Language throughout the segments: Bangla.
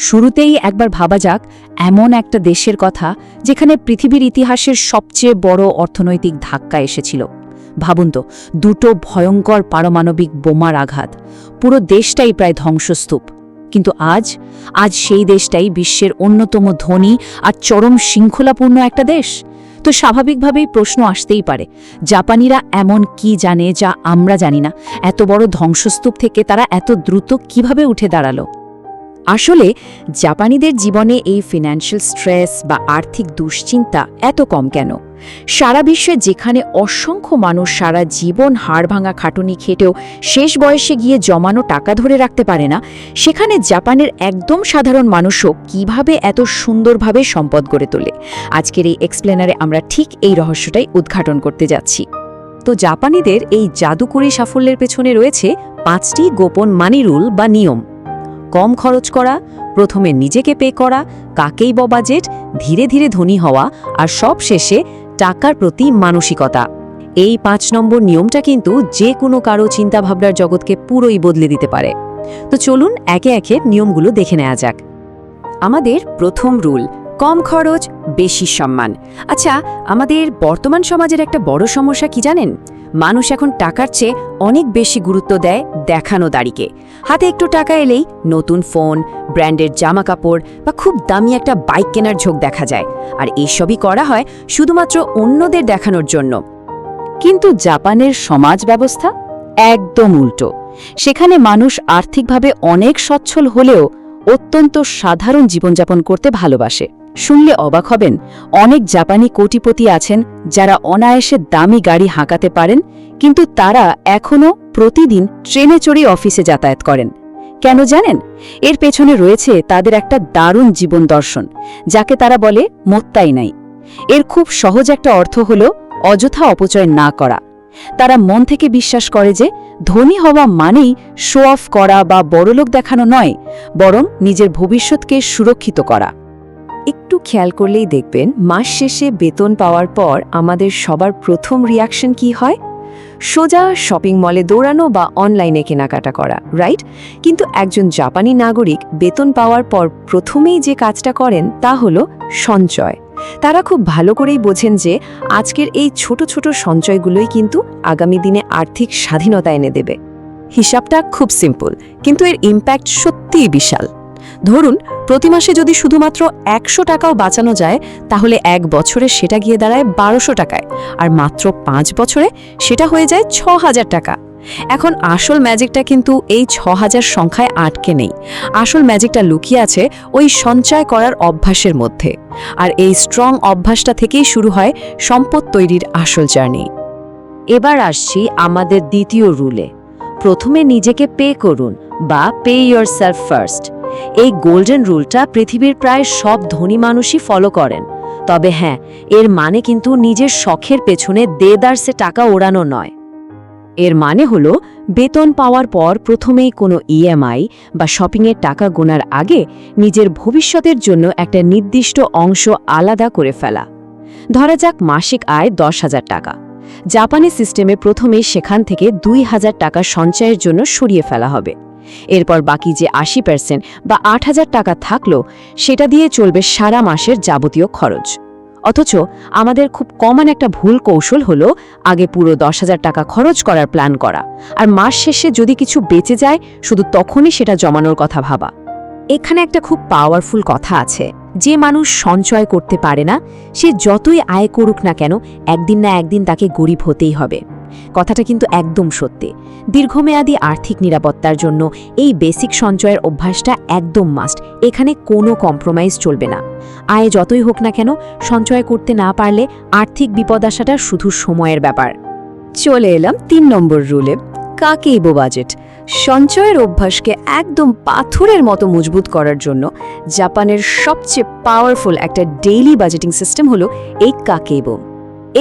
শুরুতেই একবার ভাবা যাক এমন একটা দেশের কথা যেখানে পৃথিবীর ইতিহাসের সবচেয়ে বড় অর্থনৈতিক ধাক্কা এসেছিল। ভাবুন তো, দুটো ভয়ঙ্কর পারমাণবিক বোমার আঘাত, পুরো দেশটাই প্রায় ধ্বংসস্তূপ। কিন্তু আজ সেই দেশটাই বিশ্বের অন্যতম ধনী আর চরম শৃঙ্খলাপূর্ণ একটা দেশ। তো স্বাভাবিকভাবেই প্রশ্ন আসতেই পারে, জাপানিরা এমন কি জানে যা আমরা জানি না? এত বড় ধ্বংসস্তূপ থেকে তারা এত দ্রুত কিভাবে উঠে দাঁড়ালো? আসলে জাপানিদের জীবনে এই ফিন্যান্সিয়াল স্ট্রেস বা আর্থিক দুশ্চিন্তা এত কম কেন? সারা বিশ্বে যেখানে অসংখ্য মানুষ সারা জীবন হাড়ভাঙা খাটুনি খেটেও শেষ বয়সে গিয়ে জমানো টাকা ধরে রাখতে পারে না, সেখানে জাপানের একদম সাধারণ মানুষও কিভাবে এত সুন্দরভাবে সম্পদ গড়ে তোলে? আজকের এই এক্সপ্লেনারে আমরা ঠিক এই রহস্যটাই উদ্ঘাটন করতে যাচ্ছি। তো জাপানিদের এই জাদুকরী সাফল্যের পেছনে রয়েছে 5টি গোপন মানি রুল বা নিয়ম। কম খরচ করা, প্রথমে নিজেকে পে করা, কাকেইব বাজেট, ধীরে ধীরে ধনী হওয়া, আর সব শেষে টাকার প্রতি মানসিকতা। এই 5 নম্বর নিয়মটা কিন্তু যে কোনো কারো চিন্তাভাবনার জগৎকে পুরোই বদলে দিতে পারে। তো চলুন একে একে নিয়মগুলো দেখে নেওয়া যাক। আমাদের প্রথম রুল, কম খরচ বেশি সম্মান। আচ্ছা, আমাদের বর্তমান সমাজের একটা বড় সমস্যা কি জানেন? মানুষ এখন টাকার চেয়ে অনেক বেশি গুরুত্ব দেয় দেখানো দাড়িকে। হাতে একটু টাকা এলেই নতুন ফোন, ব্র্যান্ডের জামা কাপড় বা খুব দামি একটা বাইক কেনার ঝোঁক দেখা যায়। আর এসবই করা হয় শুধুমাত্র অন্যদের দেখানোর জন্য। কিন্তু জাপানের সমাজ ব্যবস্থা একদম উল্টো। সেখানে মানুষ আর্থিকভাবে অনেক সচ্ছল হলেও অত্যন্ত সাধারণ জীবনযাপন করতে ভালোবাসে। শুনলে অবাক হবেন, অনেক জাপানি কোটিপতি আছেন যারা অনায়াসে দামি গাড়ি হাঁকাতে পারেন, কিন্তু তারা এখনও প্রতিদিন ট্রেনে চড়ে অফিসে যাতায়াত করেন। কেন জানেন? এর পেছনে রয়েছে তাদের একটা দারুণ জীবন দর্শন, যাকে তারা বলে মোত্তাই নাই। এর খুব সহজ একটা অর্থ হল অযথা অপচয় না করা। তারা মন থেকে বিশ্বাস করে যে ধনী হওয়া মানেই শো অফ করা বা বড়লোক দেখানো নয়, বরং নিজের ভবিষ্যৎকে সুরক্ষিত করা। একটু খেয়াল করলেই দেখবেন, মাস শেষে বেতন পাওয়ার পর আমাদের সবার প্রথম রিয়াকশন কি হয়? সোজা শপিং মলে দৌড়ানো বা অনলাইনে কেনাকাটা করা, রাইট? কিন্তু একজন জাপানি নাগরিক বেতন পাওয়ার পর প্রথমেই যে কাজটা করেন তা হলো সঞ্চয়। তারা খুব ভালো করেই বোঝেন যে আজকের এই ছোট ছোট সঞ্চয়গুলোই কিন্তু আগামী দিনে আর্থিক স্বাধীনতা এনে দেবে। হিসাবটা খুব সিম্পল, কিন্তু এর ইম্প্যাক্ট সত্যিই বিশাল। ধরুন, প্রতি মাসে যদি শুধুমাত্র 100 টাকাও বাঁচানো যায়, তাহলে 1 বছরে সেটা গিয়ে দাঁড়ায় 1200 টাকায়, আর মাত্র 5 বছরে সেটা হয়ে যায় 6000 টাকা। এখন আসল ম্যাজিকটা কিন্তু এই 6000 সংখ্যায় আটকে নেই। আসল ম্যাজিকটা লুকিয়ে আছে ওই সঞ্চয় করার অভ্যাসের মধ্যে। আর এই স্ট্রং অভ্যাসটা থেকেই শুরু হয় সম্পদ তৈরির আসল জার্নি। এবার আসছি আমাদের দ্বিতীয় রুলে, প্রথমে নিজেকে পে করুন বা পে ইয়োরসেলফ ফার্স্ট। এই গোল্ডেন রুলটা পৃথিবীর প্রায় সব ধনী মানুষই ফলো করেন। তবে হ্যাঁ, এর মানে কিন্তু নিজের শখের পেছনে দেদারসে টাকা ওড়ানো নয়। এর মানে হলো বেতন পাওয়ার পর প্রথমেই কোনো ইএমআই বা শপিংয়ের টাকা গোনার আগে নিজের ভবিষ্যতের জন্য একটা নির্দিষ্ট অংশ আলাদা করে ফেলা। ধরা যাক মাসিক আয় 10,000 টাকা। জাপানি সিস্টেমে প্রথমেই সেখান থেকে 2,000 টাকা সঞ্চয়ের জন্য সরিয়ে ফেলা হবে। এরপর বাকি যে 80% বা 8,000 টাকা থাকলো, সেটা দিয়ে চলবে সারা মাসের যাবতীয় খরচ। অথচ আমাদের খুব কমন একটা ভুল কৌশল হলো আগে পুরো 10,000 টাকা খরচ করার প্ল্যান করা, আর মাস শেষে যদি কিছু বেঁচে যায় শুধু তখনই সেটা জমানোর কথা ভাবা। এখানে একটা খুব পাওয়ারফুল কথা আছে, যে মানুষ সঞ্চয় করতে পারে না, সে যতই আয় করুক না কেন, একদিন না একদিন তাকে গরিব হতেই হবে। কথাটা কিন্তু একদম সত্যি। দীর্ঘমেয়াদী আর্থিক নিরাপত্তার জন্য এই বেসিক সঞ্চয়ের অভ্যাসটা একদম মাস্ট। এখানে কোনো কম্প্রোমাইজ চলবে না। আয় যতই হোক না কেন, সঞ্চয় করতে না পারলে আর্থিক বিপদ আসাটা শুধু সময়ের ব্যাপার। চলে এলাম 3 নম্বর রুলে, কাকেইব বাজেট। সঞ্চয়ের অভ্যাসকে একদম পাথরের মতো মজবুত করার জন্য জাপানের সবচেয়ে পাওয়ারফুল একটা ডেইলি বাজেটিং সিস্টেম হলো এই কাকেইব।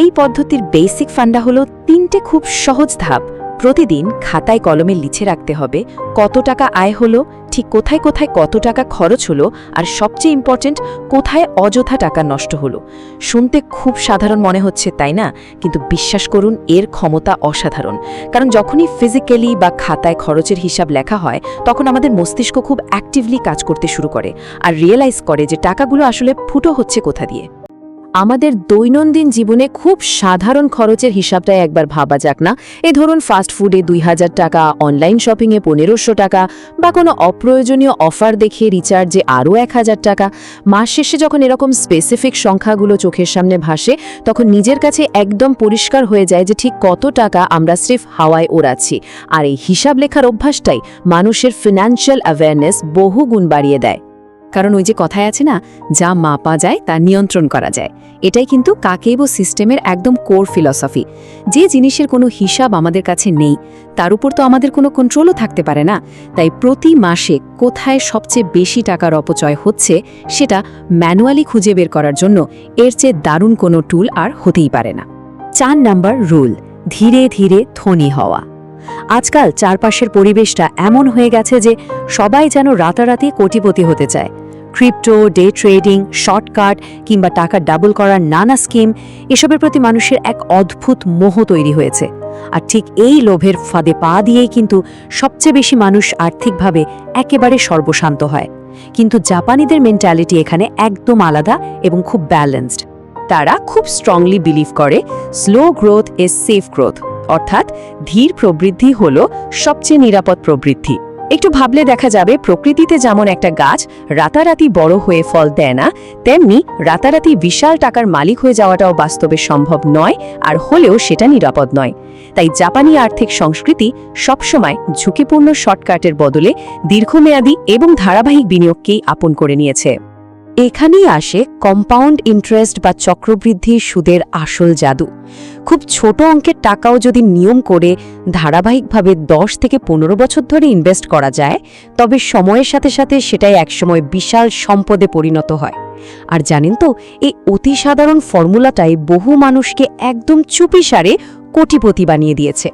এই পদ্ধতির বেসিক ফান্ডা হলো 3টে খুব সহজ ধাপ: প্রতিদিন খাতায় কলমে লিখে রাখতে হবে কত টাকা আয় হলো, ঠিক কোথায় কোথায় কত টাকা খরচ হলো, আর সবচেয়ে ইম্পর্ট্যান্ট কোথায় অযথা টাকা নষ্ট হলো। শুনতে খুব সাধারণ মনে হচ্ছে, তাই না? কিন্তু বিশ্বাস করুন, এর ক্ষমতা অসাধারণ। কারণ যখনই ফিজিক্যালি বা খাতায় খরচের হিসাব লেখা হয়, তখন আমাদের মস্তিষ্ক খুব অ্যাক্টিভলি কাজ করতে শুরু করে আর রিয়েলাইজ করে যে টাকাগুলো আসলে ফুটো হচ্ছে কোথা দিয়ে। আমাদের দৈনন্দিন জীবনে খুব সাধারণ খরচের হিসাবটাই একবার ভাবা যাক না। এই ধরুন, ফাস্ট ফুডে 2000 টাকা, অনলাইন শপিংয়ে 1500 টাকা, বা কোনো অপ্রয়োজনীয় অফার দেখিয়ে রিচার্জে আরও 1000 টাকা। মাস শেষে যখন এরকম স্পেসিফিক সংখ্যাগুলো চোখের সামনে ভাসে, তখন নিজের কাছে একদম পরিষ্কার হয়ে যায় যে ঠিক কত টাকা আমরা স্রেফ হাওয়ায় ওড়াচ্ছি। আর এই হিসাব লেখার অভ্যাসটাই মানুষের ফিনান্সিয়াল অ্যাওয়ারনেস বহু গুণ বাড়িয়ে দেয়। কারণ ওই যে কথায় আছে না, যা মাপা যায় তা নিয়ন্ত্রণ করা যায়। এটাই কিন্তু কাকেবো সিস্টেমের একদম কোর ফিলসফি। যে জিনিসের কোনো হিসাব আমাদের কাছে নেই, তার উপর তো আমাদের কোনো কন্ট্রোলও থাকতে পারে না। তাই প্রতি মাসে কোথায় সবচেয়ে বেশি টাকার অপচয় হচ্ছে সেটা ম্যানুয়ালি খুঁজে বের করার জন্য এর চেয়ে দারুণ কোনো টুল আর হতেই পারে না। 4 নাম্বার রুল, ধীরে ধীরে ধনী হওয়া। আজকাল চারপাশের পরিবেশটা এমন হয়ে গেছে যে সবাই যেন রাতারাতি কোটিপতি হতে চায়। ক্রিপ্টো, ডে ট্রেডিং, শর্টকাট কিংবা টাকা ডাবল করার নানা স্কিম, এসবের প্রতি মানুষের এক অদ্ভুত মোহ তৈরি হয়েছে। আর ঠিক এই লোভের ফাঁদে পা দিয়েই কিন্তু সবচেয়ে বেশি মানুষ আর্থিকভাবে একেবারে সর্বশান্ত হয়। কিন্তু জাপানিদের মেন্টালিটি এখানে একদম আলাদা এবং খুব ব্যালেন্সড। তারা খুব স্ট্রংলি বিলিভ করে slow growth is safe growth, অর্থাৎ ধীর প্রবৃদ্ধি হল সবচেয়ে নিরাপদ প্রবৃদ্ধি। একটু ভাবলে দেখা যাবে, প্রকৃতিতে যেমন একটা গাছ রাতারাতি বড় হয়ে ফল দেয় না, তেমনি রাতারাতি বিশাল টাকার মালিক হয়ে যাওয়াটাও বাস্তবে সম্ভব নয়, আর হলেও সেটা নিরাপদ নয়। তাই জাপানি আর্থিক সংস্কৃতি সবসময় ঝুঁকিপূর্ণ শর্টকাটের বদলে দীর্ঘমেয়াদী এবং ধারাবাহিক বিনিয়োগকেই আপন করে নিয়েছে। এখানেই আসে কম্পাউন্ড ইন্টারেস্ট বা চক্রবৃদ্ধি সুদের আসল জাদু। খুব ছোট অঙ্কের টাকাও যদি নিয়ম করে ধারাবাহিকভাবে 10 থেকে 15 বছর ধরে ইনভেস্ট করা যায়, তবে সময়ের সাথে সাথে সেটাই একসময় বিশাল সম্পদে পরিণত হয়। আর জানেন তো, এই অতি সাধারণ ফর্মুলাটাই বহু মানুষকে একদম চুপিসারে কোটিপতি বানিয়ে দিয়েছে।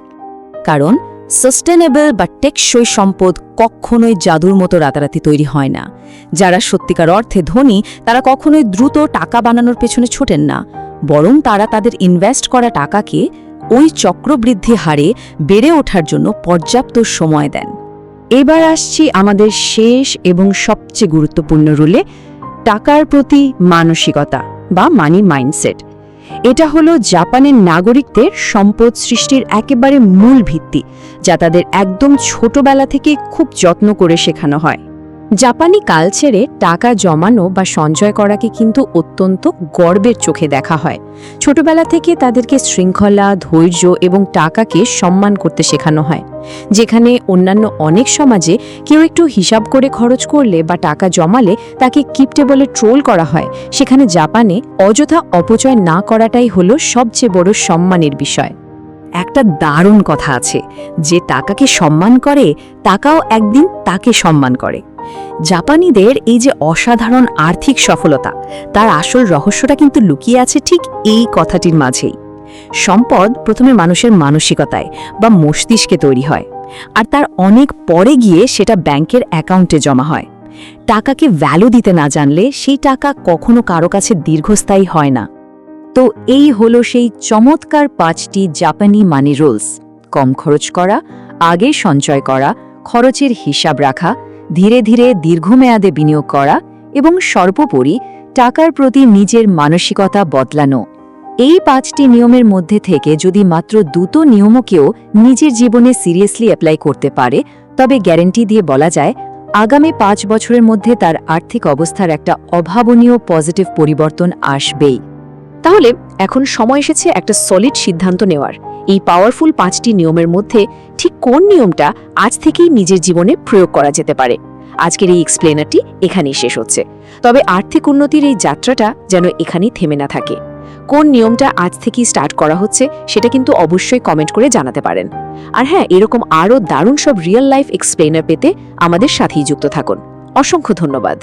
কারণ সাস্টেনেবল বা টেকসই সম্পদ কখনোই জাদুর মতো রাতারাতি তৈরি হয় না। যারা সত্যিকার অর্থে ধনী, তারা কখনোই দ্রুত টাকা বানানোর পেছনে ছোটেন না, বরং তারা তাদের ইনভেস্ট করা টাকাকে ওই চক্রবৃদ্ধি হারে বেড়ে ওঠার জন্য পর্যাপ্ত সময় দেন। এবার আসছি আমাদের শেষ এবং সবচেয়ে গুরুত্বপূর্ণ রুলে, টাকার প্রতি মানসিকতা বা মানি মাইন্ডসেট। এটা হলো জাপানের নাগরিকদের সম্পদ সৃষ্টির একেবারে মূল ভিত্তি, যা তাদের একদম ছোটবেলা থেকে খুব যত্ন করে শেখানো হয়। জাপানি কালচারে টাকা জমানো বা সঞ্চয় করাকে কিন্তু অত্যন্ত গর্বের চোখে দেখা হয়। ছোটবেলা থেকে তাদেরকে শৃঙ্খলা, ধৈর্য এবং টাকাকে সম্মান করতে শেখানো হয়। যেখানে অন্যান্য অনেক সমাজে কেউ একটু হিসাব করে খরচ করলে বা টাকা জমালে তাকে কিপটে বলে ট্রোল করা হয়, সেখানে জাপানে অযথা অপচয় না করাটাই হলো সবচেয়ে বড় সম্মানের বিষয়। একটা দারুণ কথা আছে, যে টাকাকে সম্মান করে, টাকাও একদিন তাকে সম্মান করে। জাপানিদের এই যে অসাধারণ আর্থিক সফলতা, তার আসল রহস্যটা কিন্তু লুকিয়ে আছে ঠিক এই কথাটির মাঝেই। সম্পদ প্রথমে মানুষের মানসিকতায় বা মস্তিষ্কে তৈরি হয়, আর তার অনেক পরে গিয়ে সেটা ব্যাংকের অ্যাকাউন্টে জমা হয়। টাকাকে ভ্যালু দিতে না জানলে সেই টাকা কখনো কারো কাছে দীর্ঘস্থায়ী হয় না। তো এই হলো সেই চমৎকার 5টি জাপানি মানি রুলস: কম খরচ করা, আগে সঞ্চয় করা, খরচের হিসাব রাখা, ধীরে ধীরে দীর্ঘমেয়াদে বিনিয়োগ করা এবং সর্বোপরি টাকার প্রতি নিজের মানসিকতা বদলানো। এই 5টি নিয়মের মধ্যে থেকে যদি মাত্র 2টো নিয়মও কেউ নিজের জীবনে সিরিয়াসলি অ্যাপ্লাই করতে পারে, তবে গ্যারান্টি দিয়ে বলা যায় আগামী 5 বছরের মধ্যে তার আর্থিক অবস্থার একটা অভাবনীয় পজিটিভ পরিবর্তন আসবেই। তাহলে এখন সময় এসেছে একটা সলিড সিদ্ধান্ত নেওয়ার। এই পাওয়ারফুল 5টি নিয়মের মধ্যে ঠিক কোন নিয়মটা আজ থেকেই নিজের জীবনে প্রয়োগ করা যেতে পারে। আজকের এই এক্সপ্লেনারটি এখানেই শেষ হচ্ছে, তবে আর্থিক উন্নতির এই যাত্রাটা যেন এখানেই থেমে না থাকে। কোন নিয়মটা আজ থেকেই স্টার্ট করা হচ্ছে সেটা কিন্তু অবশ্যই কমেন্ট করে জানাতে পারেন। আর হ্যাঁ, এরকম আরও দারুণ সব রিয়েল লাইফ এক্সপ্লেনার পেতে আমাদের সাথেই যুক্ত থাকুন। অসংখ্য ধন্যবাদ।